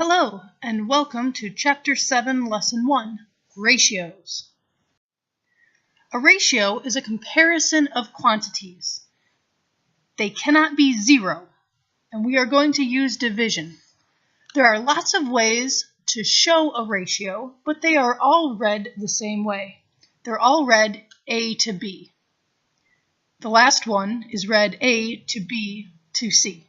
Hello, and welcome to Chapter 7, Lesson 1, Ratios. A ratio is a comparison of quantities. They cannot be zero, and we are going to use division. There are lots of ways to show a ratio, but they are all read the same way. They're all read A to B. The last one is read A to B to C.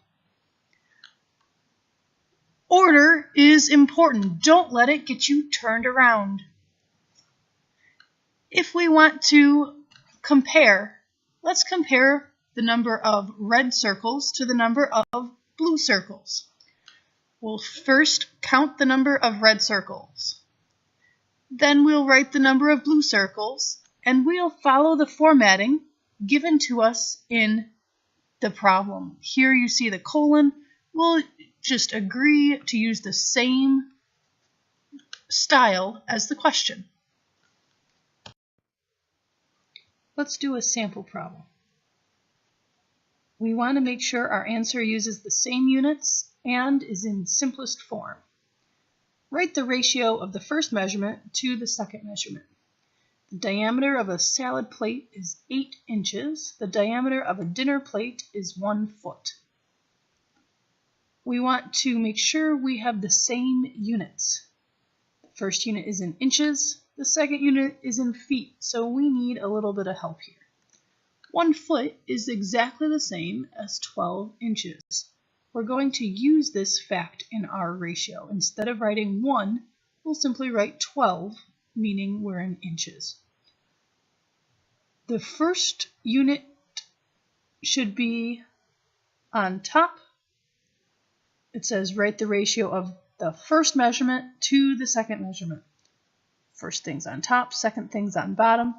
Order is important. Don't let it get you turned around. If we want to compare, let's compare the number of red circles to the number of blue circles. We'll first count the number of red circles. Then we'll write the number of blue circles, and we'll follow the formatting given to us in the problem. Here you see the colon. We'll just agree to use the same style as the question. Let's do a sample problem. We want to make sure our answer uses the same units and is in simplest form. Write the ratio of the first measurement to the second measurement. The diameter of a salad plate is 8 inches. The diameter of a dinner plate is 1 foot. We want to make sure we have the same units. The first unit is in inches, the second unit is in feet, so we need a little bit of help here. 1 foot is exactly the same as 12 inches. We're going to use this fact in our ratio. Instead of writing 1, we'll simply write 12, meaning we're in inches. The first unit should be on top. It says write the ratio of the first measurement to the second measurement. First thing's on top, second thing's on bottom.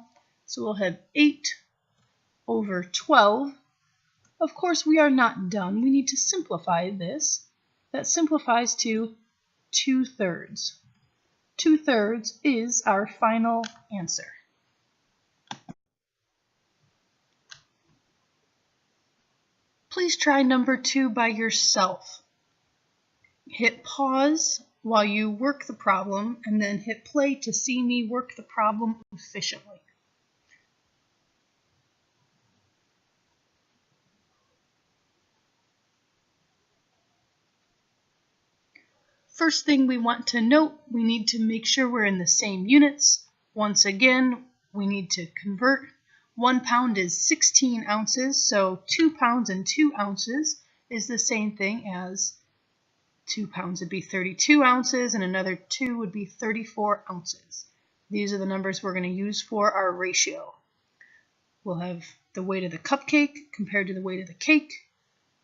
So we'll have 8 over 12. Of course, we are not done. We need to simplify this. That simplifies to 2/3. 2/3 is our final answer. Please try number 2 by yourself. Hit pause while you work the problem, and then hit play to see me work the problem efficiently. First thing we want to note, we need to make sure we're in the same units. Once again, we need to convert. 1 pound is 16 ounces, so 2 pounds and 2 ounces is the same thing as 2 pounds would be 32 ounces, and another 2 would be 34 ounces. These are the numbers we're going to use for our ratio. We'll have the weight of the cupcake compared to the weight of the cake,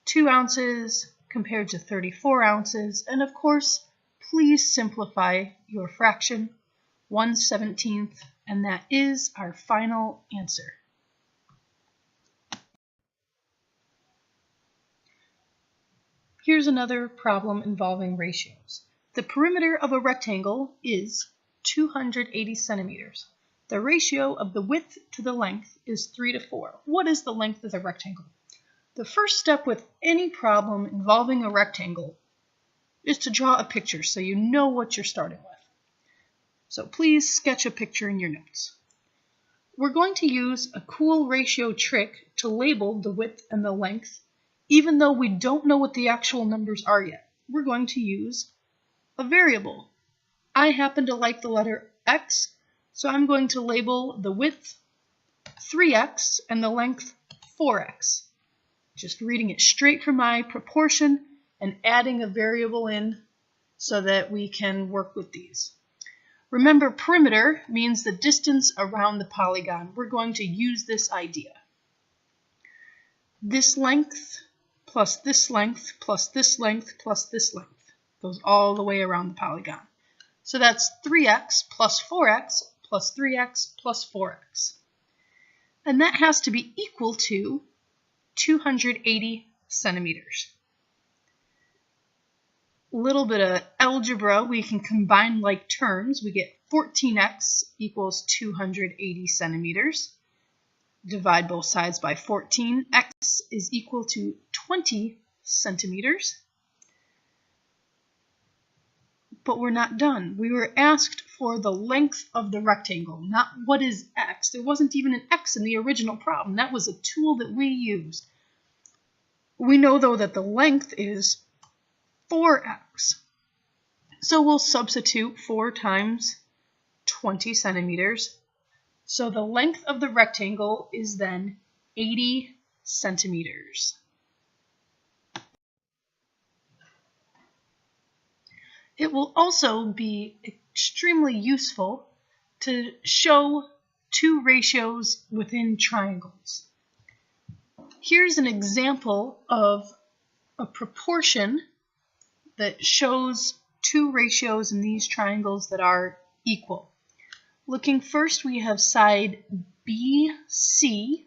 2 ounces compared to 34 ounces, and of course, please simplify your fraction, 1/17, and that is our final answer. Here's another problem involving ratios. The perimeter of a rectangle is 280 centimeters. The ratio of the width to the length is 3:4. What is the length of the rectangle? The first step with any problem involving a rectangle is to draw a picture so you know what you're starting with. So please sketch a picture in your notes. We're going to use a cool ratio trick to label the width and the length. Even though we don't know what the actual numbers are yet, we're going to use a variable. I happen to like the letter x, so I'm going to label the width 3x and the length 4x. Just reading it straight from my proportion and adding a variable in so that we can work with these. Remember, perimeter means the distance around the polygon. We're going to use this idea. This length plus this length plus this length plus this length goes all the way around the polygon. So that's 3x plus 4x plus 3x plus 4x. And that has to be equal to 280 centimeters. A little bit of algebra, we can combine like terms. We get 14x equals 280 centimeters. Divide both sides by 14. X is equal to 20 centimeters. But we're not done. We were asked for the length of the rectangle, not what is x. There wasn't even an x in the original problem. That was a tool that we used. We know, though, that the length is 4x. So we'll substitute 4 times 20 centimeters. So the length of the rectangle is then 80 centimeters. It will also be extremely useful to show two ratios within triangles. Here's an example of a proportion that shows two ratios in these triangles that are equal. Looking first, we have side BC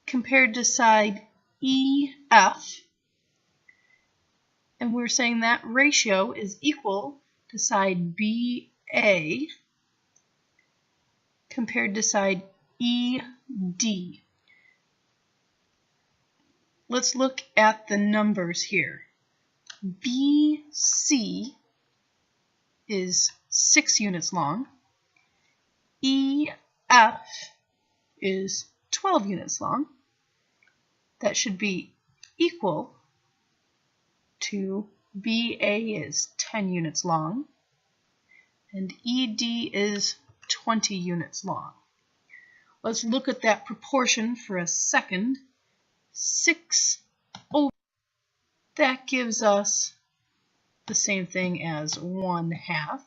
compared to side EF. And we're saying that ratio is equal to side BA compared to side ED. Let's look at the numbers here. BC is 6 units long. EF is 12 units long. That should be equal to BA is 10 units long, and ED is 20 units long. Let's look at that proportion for a second. 6 over, that gives us the same thing as 1/2.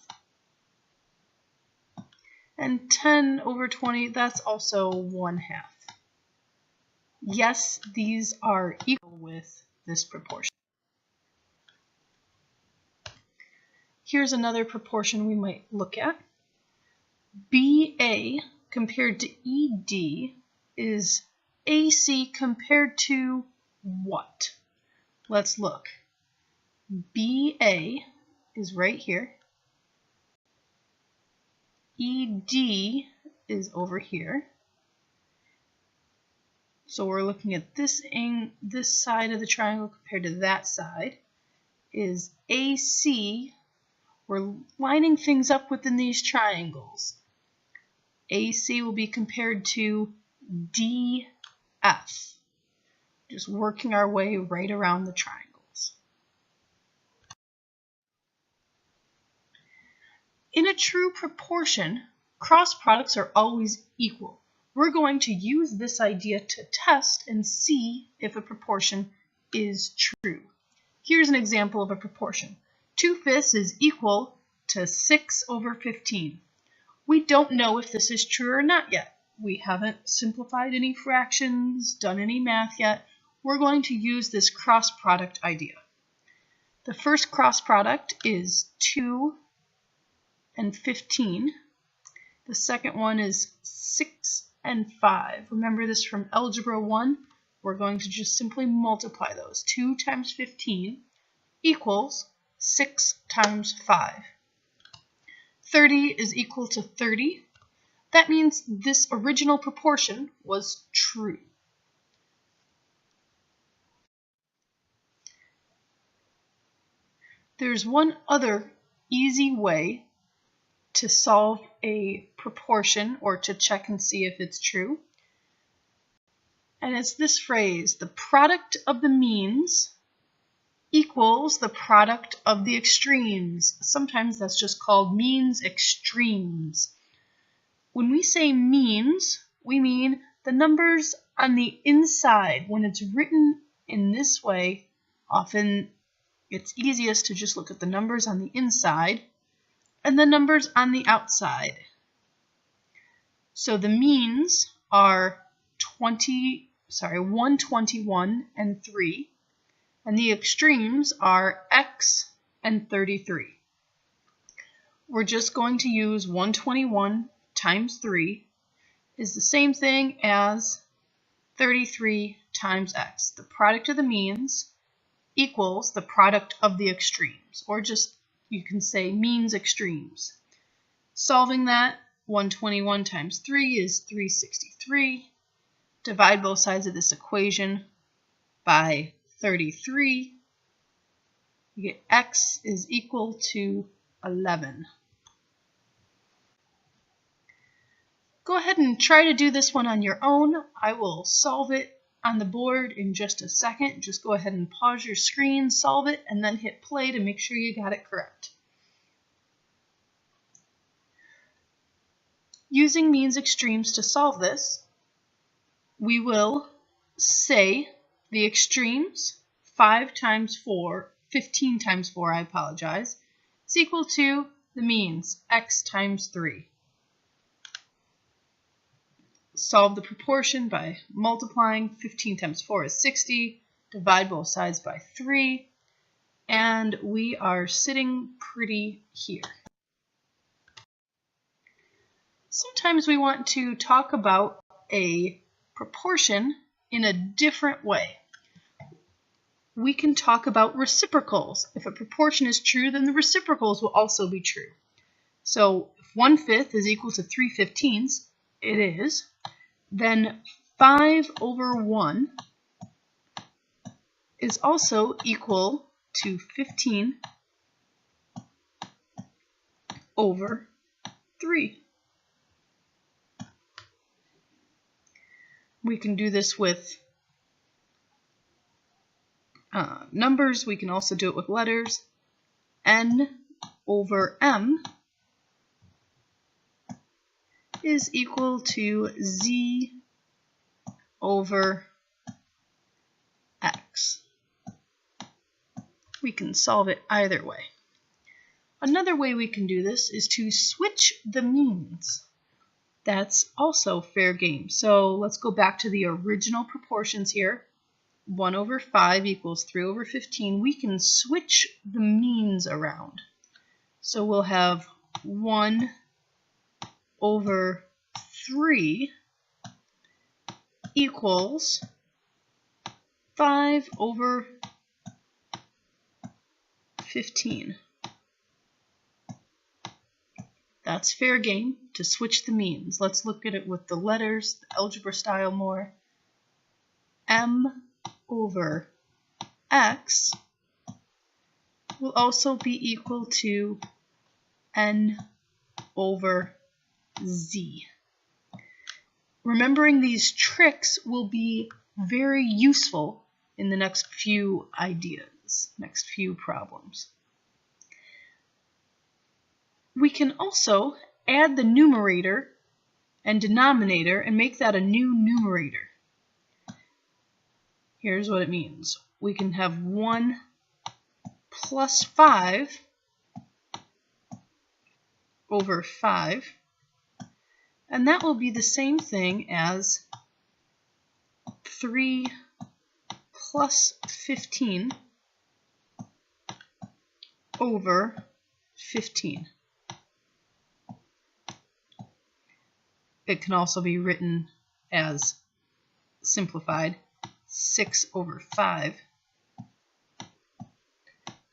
And 10 over 20, that's also 1/2. Yes, these are equal with this proportion. Here's another proportion we might look at. BA compared to ED is AC compared to what? Let's look. BA is right here. ED is over here. So we're looking at this side of the triangle compared to that side. Is AC. We're lining things up within these triangles. AC will be compared to DF. Just working our way right around the triangles. In a true proportion, cross products are always equal. We're going to use this idea to test and see if a proportion is true. Here's an example of a proportion. 2/5 is equal to 6 over 15. We don't know if this is true or not yet. We haven't simplified any fractions, done any math yet. We're going to use this cross product idea. The first cross product is 2 and 15. The second one is 6 and 5. Remember this from Algebra 1. We're going to just simply multiply those. 2 times 15 equals 6 times 5. 30 is equal to 30. That means this original proportion was true. There's one other easy way to solve a proportion or to check and see if it's true. And it's this phrase, the product of the means equals the product of the extremes. Sometimes that's just called means extremes. When we say means, we mean the numbers on the inside. When it's written in this way, often it's easiest to just look at the numbers on the inside and the numbers on the outside. So the means are 121 and 3. And the extremes are x and 33. We're just going to use 121 times 3 is the same thing as 33 times x. The product of the means equals the product of the extremes, or just you can say means extremes. Solving that, 121 times 3 is 363. Divide both sides of this equation by 33, You get x is equal to 11. Go ahead and try to do this one on your own. I will solve it on the board in just a second. Just go ahead and pause your screen, solve it, and then hit play to make sure you got it correct. Using means extremes to solve this, we will say the extremes 15 times 4, I apologize, is equal to the means, x times 3. Solve the proportion by multiplying. 15 times 4 is 60. Divide both sides by 3. And we are sitting pretty here. Sometimes we want to talk about a proportion in a different way. We can talk about reciprocals. If a proportion is true, then the reciprocals will also be true. So if 1/5 is equal to 3/15, it is, then 5/1 is also equal to 15/3. We can do this with numbers. We can also do it with letters. N/m is equal to z/x. We can solve it either way. Another way we can do this is to switch the means. That's also fair game. So let's go back to the original proportions here. 1/5 equals 3/15. We can switch the means around. So we'll have 1/3 equals 5/15. That's fair game to switch the means. Let's look at it with the letters, the algebra style more. M/x will also be equal to N/z. Remembering these tricks will be very useful in the next few ideas, next few problems. We can also add the numerator and denominator and make that a new numerator. Here's what it means. We can have 1 plus 5/5, and that will be the same thing as 3 plus 15/15. It can also be written as simplified 6/5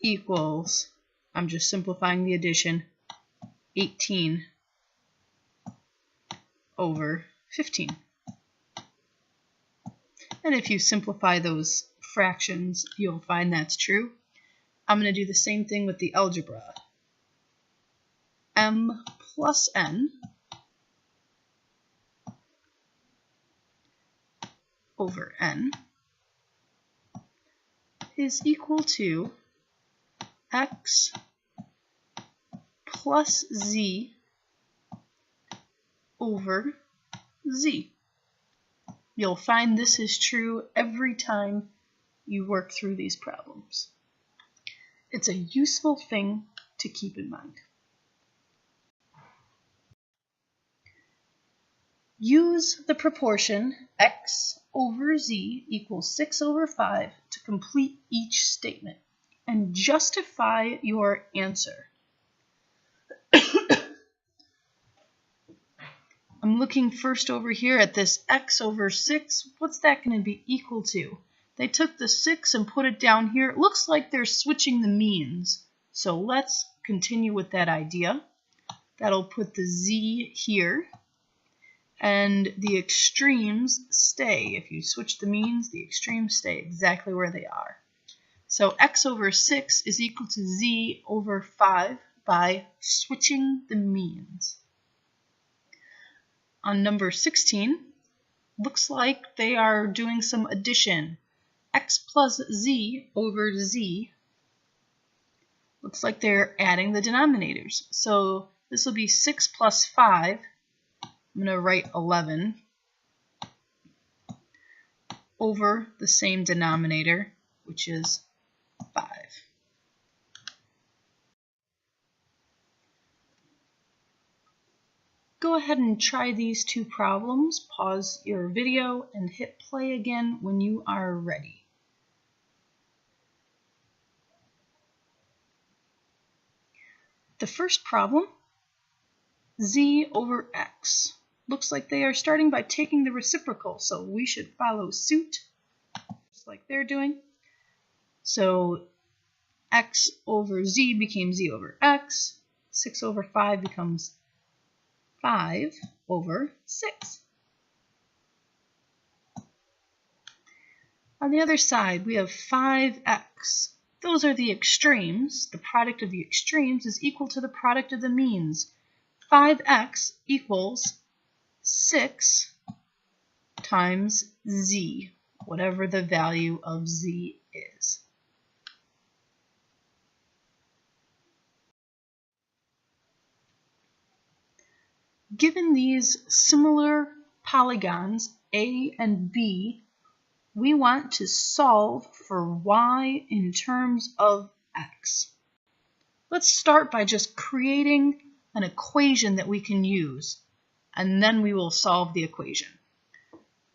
equals, I'm just simplifying the addition, 18/15. And if you simplify those fractions, you'll find that's true. I'm going to do the same thing with the algebra. M plus n over n is equal to x plus z over z. You'll find this is true every time you work through these problems. It's a useful thing to keep in mind. Use the proportion x over z equals 6/5 to complete each statement and justify your answer. I'm looking first over here at this x over 6. What's that going to be equal to? They took the 6 and put it down here. It looks like they're switching the means. So let's continue with that idea. That'll put the z here. And the extremes stay. If you switch the means, the extremes stay exactly where they are. So x over 6 is equal to z over 5 by switching the means. On number 16, looks like they are doing some addition. X plus z over z. Looks like they're adding the denominators. So this will be 6 plus 5. I'm going to write 11 over the same denominator, which is 5. Go ahead and try these two problems. Pause your video and hit play again when you are ready. The first problem, z over x. Looks like they are starting by taking the reciprocal, so we should follow suit, just like they're doing. So x over z became z over x. 6 over 5 becomes 5 over 6. On the other side, we have 5x. Those are the extremes. The product of the extremes is equal to the product of the means. 5x equals 6 times z, whatever the value of z is. Given these similar polygons, A and B, we want to solve for y in terms of x. Let's start by just creating an equation that we can use, and then we will solve the equation.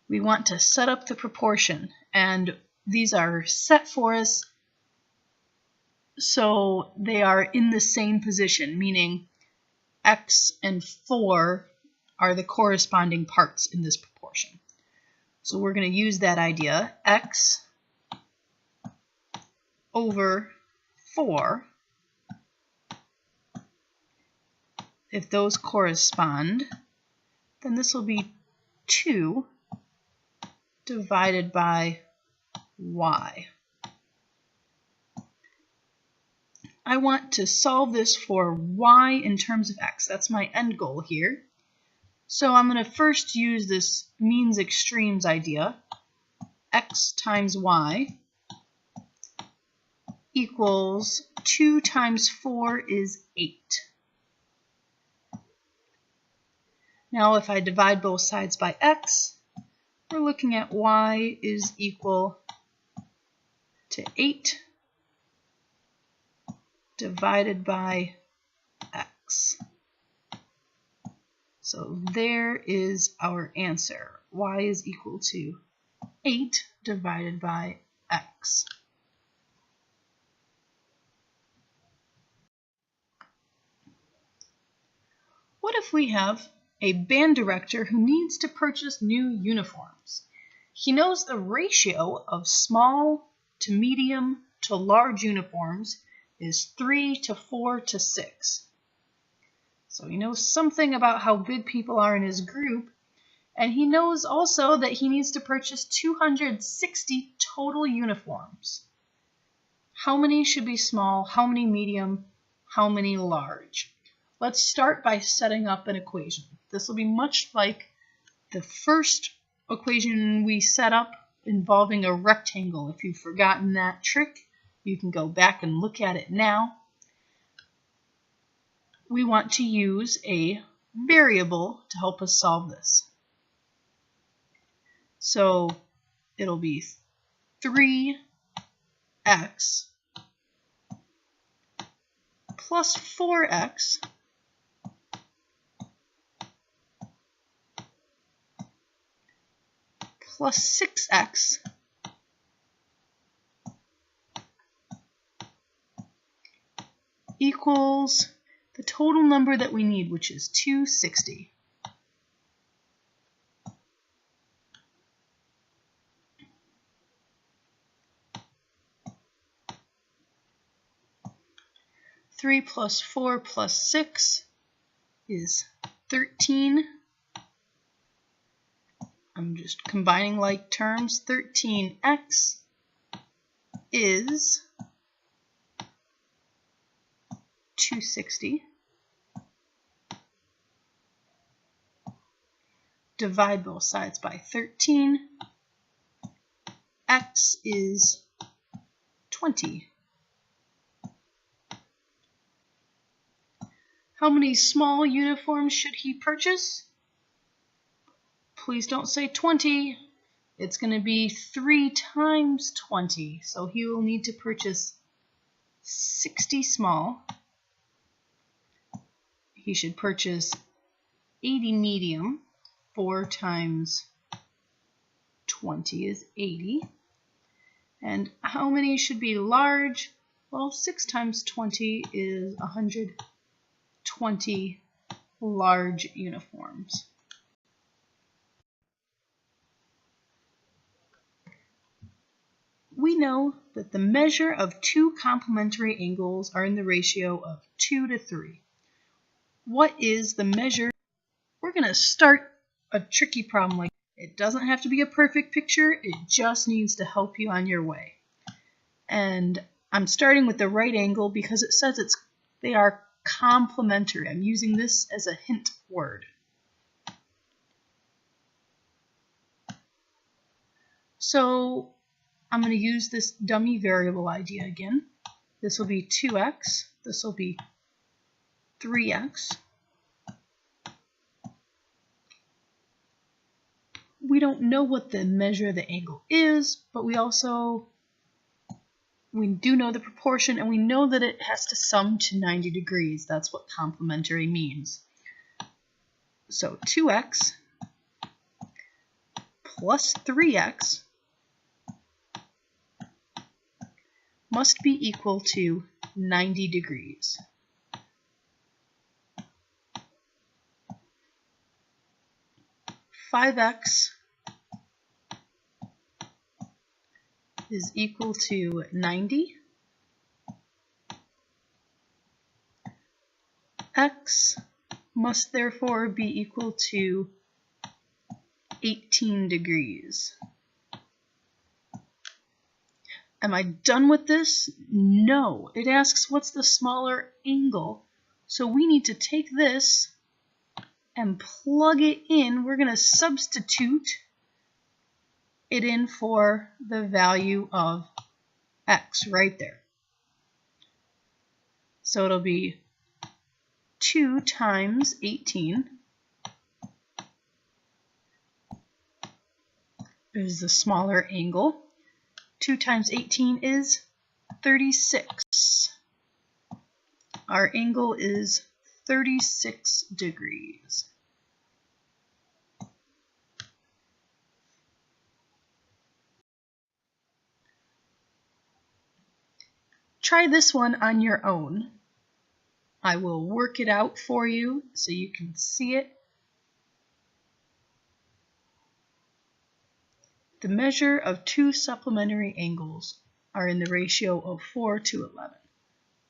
We want to set up the proportion, and these are set for us so they are in the same position, meaning x and 4 are the corresponding parts in this proportion. So we're going to use that idea. X over 4, if those correspond, then this will be 2 divided by y. I want to solve this for y in terms of x. That's my end goal here. So I'm going to first use this means extremes idea. X times y equals 2 times 4 is 8. Now if I divide both sides by x, we're looking at y is equal to 8 divided by x. So there is our answer. Y is equal to 8 divided by x. What if we have a band director who needs to purchase new uniforms? He knows the ratio of small to medium to large uniforms is 3 to 4 to 6. So he knows something about how big people are in his group, and he knows also that he needs to purchase 260 total uniforms. How many should be small, how many medium, how many large? Let's start by setting up an equation. This will be much like the first equation we set up involving a rectangle. If you've forgotten that trick, you can go back and look at it now. We want to use a variable to help us solve this. So it'll be 3x plus 4x plus 6x equals the total number that we need, which is 260. Three plus 4 plus 6 is 13. I'm just combining like terms. 13x is 260. Divide both sides by 13. X is 20. How many small uniforms should he purchase? Please don't say 20. It's going to be 3 times 20. So he will need to purchase 60 small. He should purchase 80 medium. 4 times 20 is 80. And how many should be large? Well, 6 times 20 is 120 large uniforms. We know that the measure of two complementary angles are in the ratio of 2 to 3. What is the measure? We're going to start a tricky problem like it doesn't have to be a perfect picture, it just needs to help you on your way. And I'm starting with the right angle because it says they are complementary. I'm using this as a hint word. So I'm going to use this dummy variable idea again. This will be 2x, this will be 3x. We don't know what the measure of the angle is, but we do know the proportion, and we know that it has to sum to 90 degrees. That's what complementary means. So 2x plus 3x must be equal to 90 degrees. Five x is equal to 90. X must therefore be equal to 18 degrees. Am I done with this? No. It asks what's the smaller angle. So we need to take this and plug it in. We're going to substitute it in for the value of x right there. So it'll be 2 times 18 is the smaller angle. 2 times 18 is 36. Our angle is 36 degrees. Try this one on your own. I will work it out for you so you can see it. The measure of two supplementary angles are in the ratio of 4 to 11.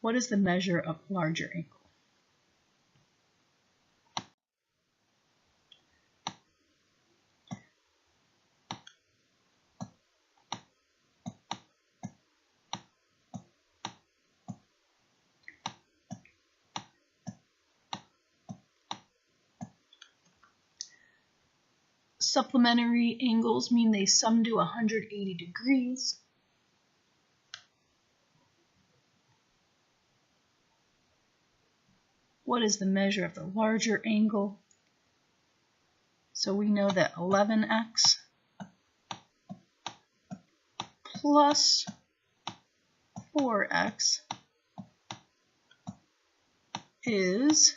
What is the measure of larger angle? Supplementary angles mean they sum to 180 degrees. What is the measure of the larger angle? So we know that 11x plus 4x is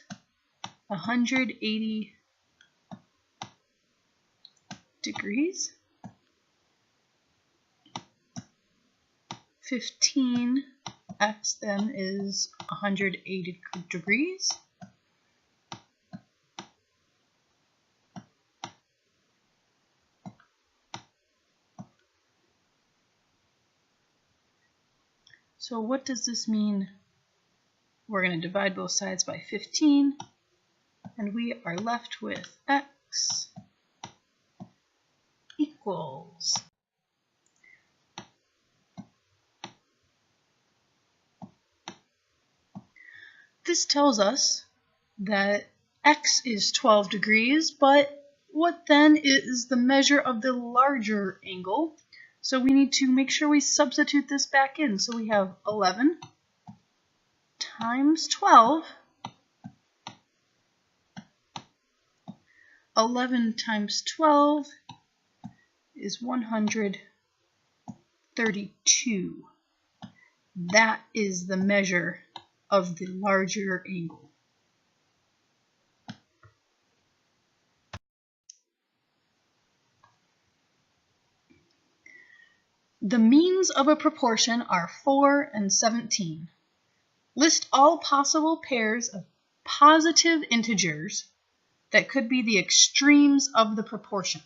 180 degrees. 15x then is 180 degrees. So what does this mean? We're going to divide both sides by 15, and we are left with x equals This tells us that x is 12 degrees, but what then is the measure of the larger angle? So we need to make sure we substitute this back in. So we have 11 times 12. 11 times 12 is 132. That is the measure of the larger angle. The means of a proportion are 4 and 17. List all possible pairs of positive integers that could be the extremes of the proportion.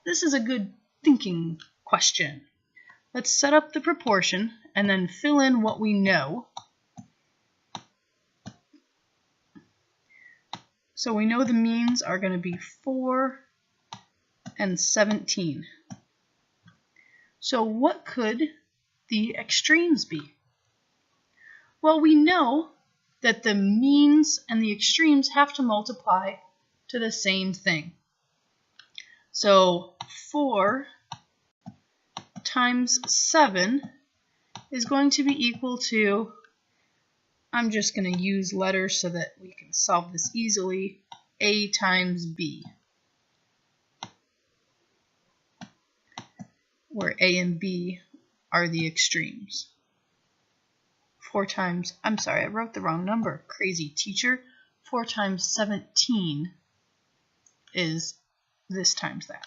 This is a good thinking question. Let's set up the proportion and then fill in what we know. So we know the means are going to be 4 and 17. So what could the extremes be? Well, we know that the means and the extremes have to multiply to the same thing. So 4 times 7 is going to be equal to, I'm just going to use letters so that we can solve this easily, a times b, where a and b are the extremes. 4 times, I'm sorry, I wrote the wrong number. Crazy teacher. 4 times 17 is this times that.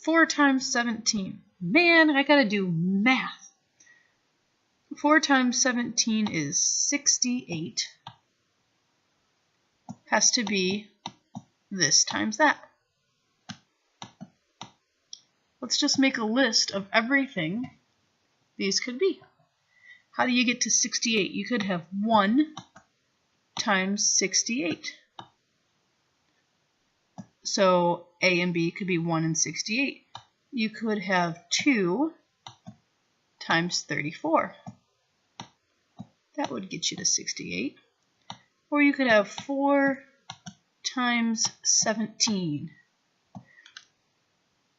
4 times 17. Man, I gotta do math. 4 times 17 is 68. Has to be this times that. Let's just make a list of everything these could be. How do you get to 68? You could have 1 times 68. So a and b could be 1 and 68. You could have 2 times 34. That would get you to 68. Or you could have 4 times 17.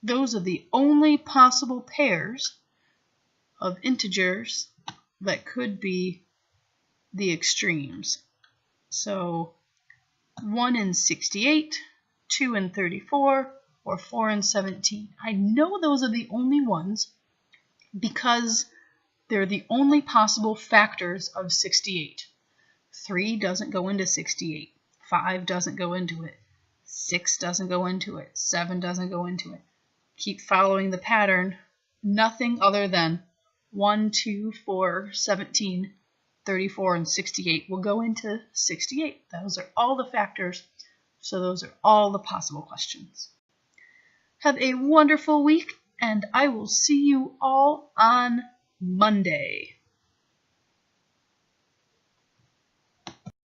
Those are the only possible pairs of integers that could be the extremes. So 1 and 68, 2 and 34, or 4 and 17. I know those are the only ones because they're the only possible factors of 68. 3 doesn't go into 68. 5 doesn't go into it. 6 doesn't go into it. 7 doesn't go into it. Keep following the pattern. Nothing other than 1, 2, 4, 17, 34, and 68 will go into 68. Those are all the factors, so those are all the possible questions. Have a wonderful week, and I will see you all on Monday.